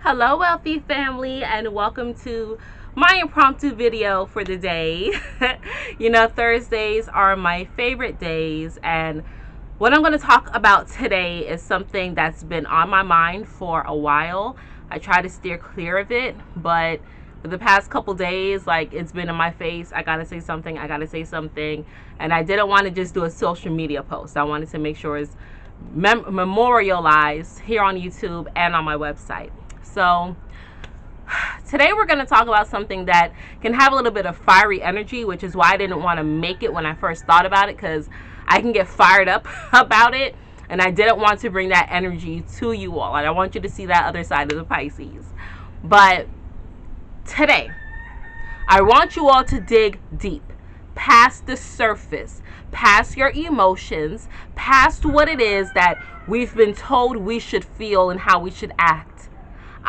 Hello, wealthy family, and welcome to my impromptu video for the day. Thursdays are my favorite days, and what I'm going to talk about today is something that's been on my mind for a while. I try to steer clear of it, but for the past couple days, it's been in my face. I gotta say something, and I didn't want to just do a social media post. I wanted to make sure it's memorialized here on YouTube and on my website. So today we're going to talk about something that can have a little bit of fiery energy, which is why I didn't want to make it when I first thought about it, because I can get fired up about it, and I didn't want to bring that energy to you all. And I want you to see that other side of the Pisces. But today, I want you all to dig deep, past the surface, past your emotions, past what it is that we've been told we should feel and how we should act.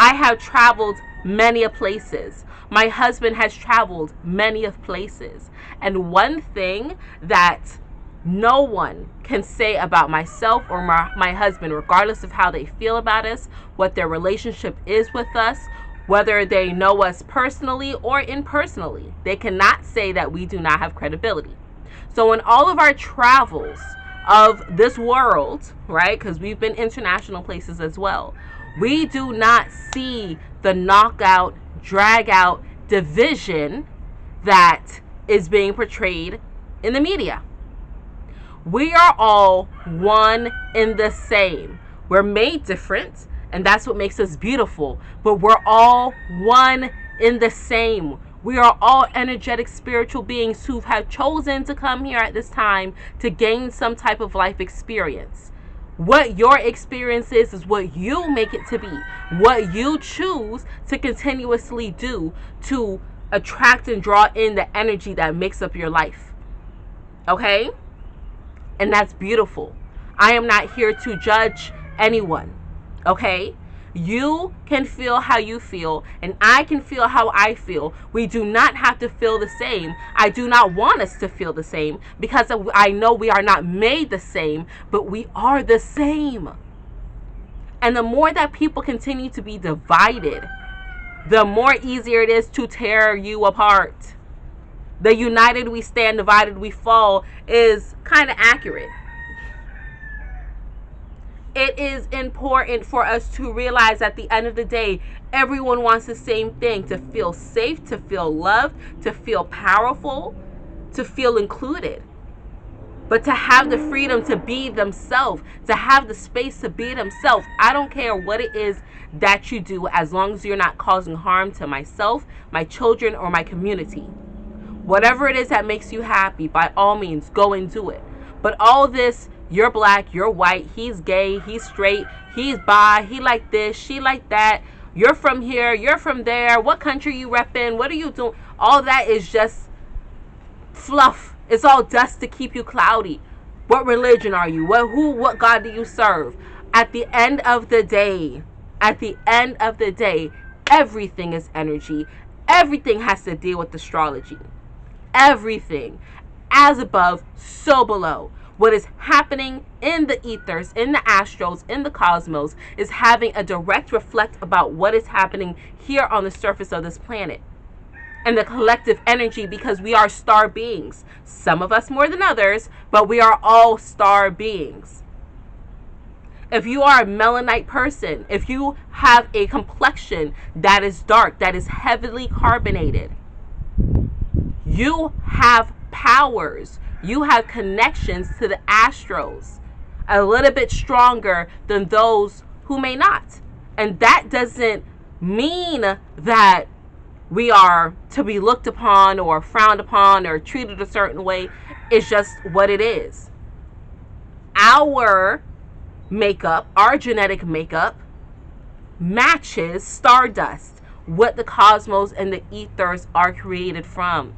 I have traveled many of places. My husband has traveled many of places. And one thing that no one can say about myself or my husband, regardless of how they feel about us, what their relationship is with us, whether they know us personally or impersonally, they cannot say that we do not have credibility. So in all of our travels of this world, right, because we've been international places as well, we do not see the knockout, drag out division that is being portrayed in the media. We are all one in the same. We're made different, and that's what makes us beautiful, but we're all one in the same. We are all energetic spiritual beings who have chosen to come here at this time to gain some type of life experience. What your experience is what you make it to be. What you choose to continuously do to attract and draw in the energy that makes up your life. Okay? And that's beautiful. I am not here to judge anyone. Okay? You can feel how you feel, and I can feel how I feel. We do not have to feel the same. I do not want us to feel the same, because I know we are not made the same, but we are the same. And the more that people continue to be divided, the more easier it is to tear you apart. The united we stand, divided we fall is kind of accurate. It is important for us to realize at the end of the day, everyone wants the same thing: to feel safe, to feel loved, to feel powerful, to feel included. But to have the freedom to be themselves, to have the space to be themselves. I don't care what it is that you do, as long as you're not causing harm to myself, my children, or my community. Whatever it is that makes you happy, by all means, go and do it. But all this, you're black, you're white, he's gay, he's straight, he's bi, he like this, she like that, you're from here, you're from there, what country you repping, what are you doing? All that is just fluff. It's all dust to keep you cloudy. What religion are you? What God do you serve? At the end of the day, everything is energy. Everything has to deal with astrology. Everything. As above, so below. What is happening in the ethers, in the astros, in the cosmos, is having a direct reflect about what is happening here on the surface of this planet. And the collective energy, because we are star beings. Some of us more than others, but we are all star beings. If you are a melanite person, if you have a complexion that is dark, that is heavily carbonated, you have powers. You have connections to the astros a little bit stronger than those who may not. And that doesn't mean that we are to be looked upon or frowned upon or treated a certain way. It's just what it is. Our makeup, our genetic makeup, matches stardust, what the cosmos and the ethers are created from.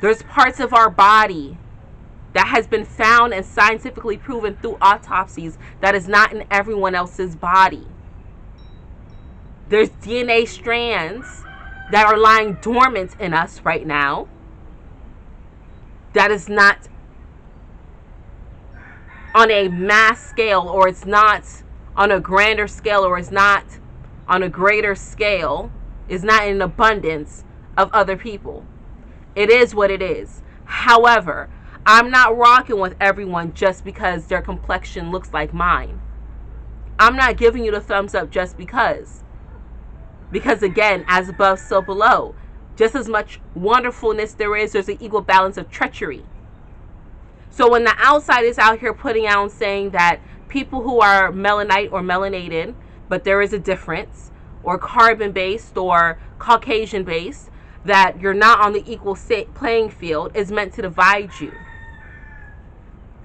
There's parts of our body that has been found and scientifically proven through autopsies that is not in everyone else's body. There's DNA strands that are lying dormant in us right now that is not on a mass scale, or it's not on a grander scale, or it's not on a greater scale, is not in abundance of other people. It is what it is. However, I'm not rocking with everyone just because their complexion looks like mine. I'm not giving you the thumbs up just because. Because again, as above, so below. Just as much wonderfulness there's an equal balance of treachery. So when the outside is out here putting out and saying that people who are melanite or melanated, but there is a difference, or carbon-based or Caucasian-based, that you're not on the equal playing field, is meant to divide you.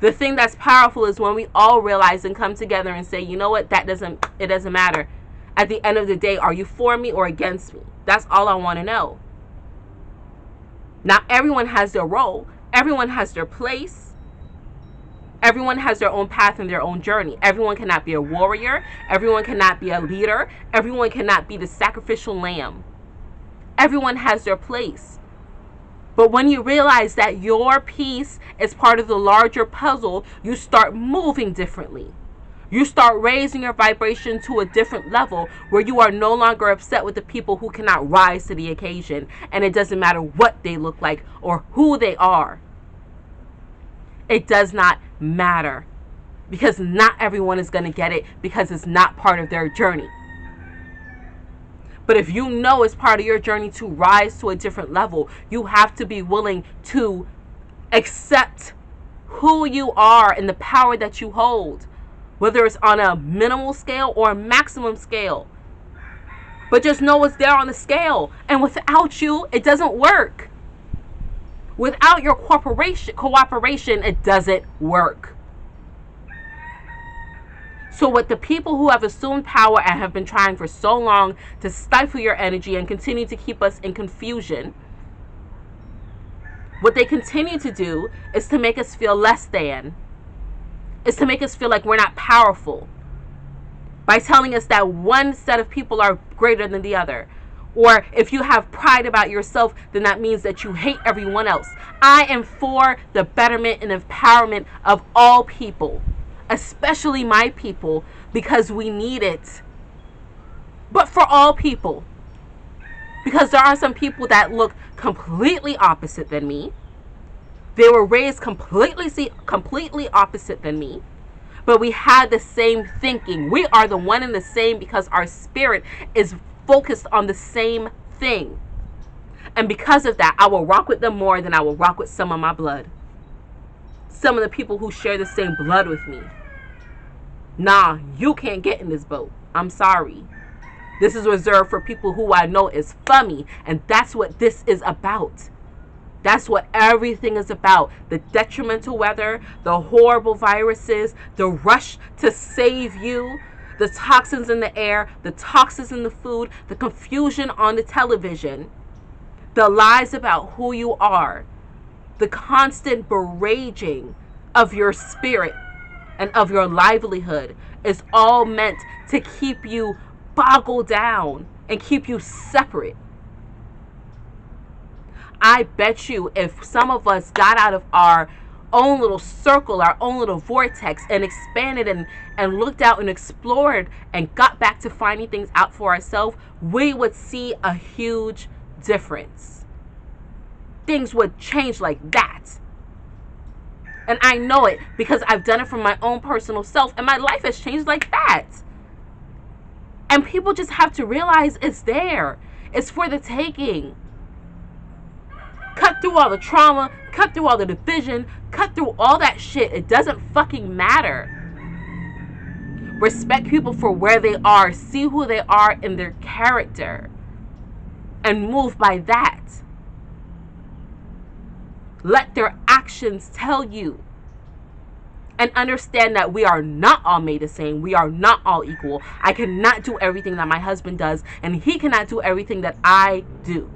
The thing that's powerful is when we all realize and come together and say, you know what, it doesn't matter. At the end of the day, are you for me or against me? That's all I want to know. Now, everyone has their role. Everyone has their place. Everyone has their own path and their own journey. Everyone cannot be a warrior. Everyone cannot be a leader. Everyone cannot be the sacrificial lamb. Everyone has their place. But when you realize that your piece is part of the larger puzzle, you start moving differently. You start raising your vibration to a different level where you are no longer upset with the people who cannot rise to the occasion. And it doesn't matter what they look like or who they are. It does not matter. Because not everyone is going to get it because it's not part of their journey. But if you know it's part of your journey to rise to a different level, you have to be willing to accept who you are and the power that you hold. Whether it's on a minimal scale or a maximum scale. But just know it's there on the scale. And without you, it doesn't work. Without your cooperation, it doesn't work. So with the people who have assumed power and have been trying for so long to stifle your energy and continue to keep us in confusion, what they continue to do is to make us feel less than. Is to make us feel like we're not powerful by telling us that one set of people are greater than the other. Or if you have pride about yourself, then that means that you hate everyone else. I am for the betterment and empowerment of all people, especially my people, because we need it. But for all people, because there are some people that look completely opposite than me. They were raised completely opposite than me. But we had the same thinking. We are the one and the same because our spirit is focused on the same thing. And because of that, I will rock with them more than I will rock with some of my blood. Some of the people who share the same blood with me. Nah, you can't get in this boat. I'm sorry. This is reserved for people who I know is for me. And that's what this is about. That's what everything is about. The detrimental weather, the horrible viruses, the rush to save you, the toxins in the air, the toxins in the food, the confusion on the television, the lies about who you are, the constant beraging of your spirit and of your livelihood is all meant to keep you boggled down and keep you separate. I bet you if some of us got out of our own little circle, our own little vortex, and expanded and looked out and explored and got back to finding things out for ourselves, we would see a huge difference. Things would change like that. And I know it because I've done it for my own personal self, and my life has changed like that. And people just have to realize it's there. It's for the taking. Cut through all the trauma, cut through all the division, cut through all that shit. It doesn't fucking matter. Respect people for where they are. See who they are in their character. And move by that. Let their actions tell you. And understand that we are not all made the same. We are not all equal. I cannot do everything that my husband does, and he cannot do everything that I do.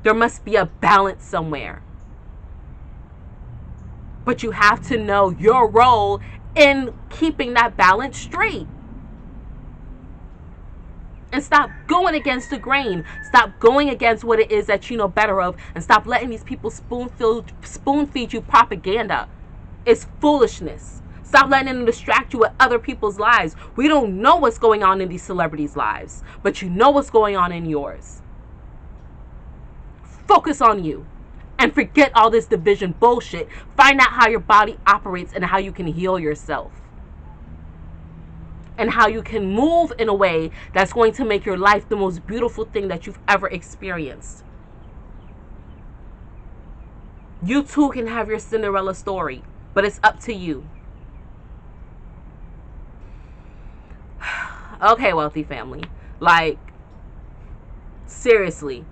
There must be a balance somewhere. But you have to know your role in keeping that balance straight. And stop going against the grain. Stop going against what it is that you know better of. And stop letting these people spoon feed you propaganda. It's foolishness. Stop letting them distract you with other people's lives. We don't know what's going on in these celebrities' lives, but you know what's going on in yours. Focus on you and forget all this division bullshit. Find out how your body operates and how you can heal yourself. And how you can move in a way that's going to make your life the most beautiful thing that you've ever experienced. You too can have your Cinderella story, but it's up to you. Okay, wealthy family. Like, seriously.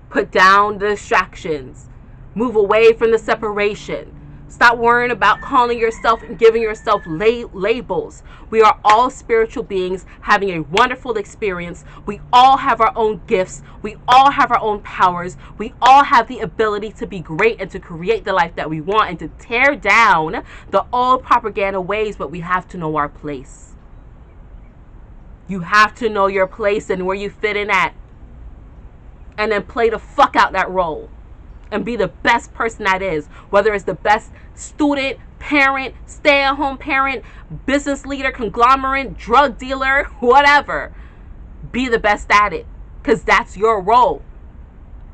Put down the distractions. Move away from the separation. Stop worrying about calling yourself and giving yourself labels. We are all spiritual beings having a wonderful experience. We all have our own gifts. We all have our own powers. We all have the ability to be great and to create the life that we want and to tear down the old propaganda ways, but we have to know our place. You have to know your place and where you fit in at. And then play the fuck out that role. And be the best person that is. Whether it's the best student, parent, stay-at-home parent, business leader, conglomerate, drug dealer, whatever. Be the best at it. Because that's your role.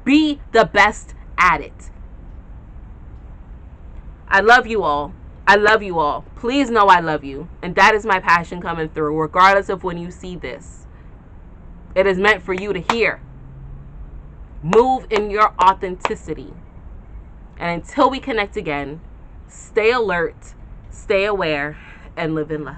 Be the best at it. I love you all. I love you all. Please know I love you. And that is my passion coming through, regardless of when you see this. It is meant for you to hear. Move in your authenticity. And until we connect again, stay alert, stay aware, and live in love.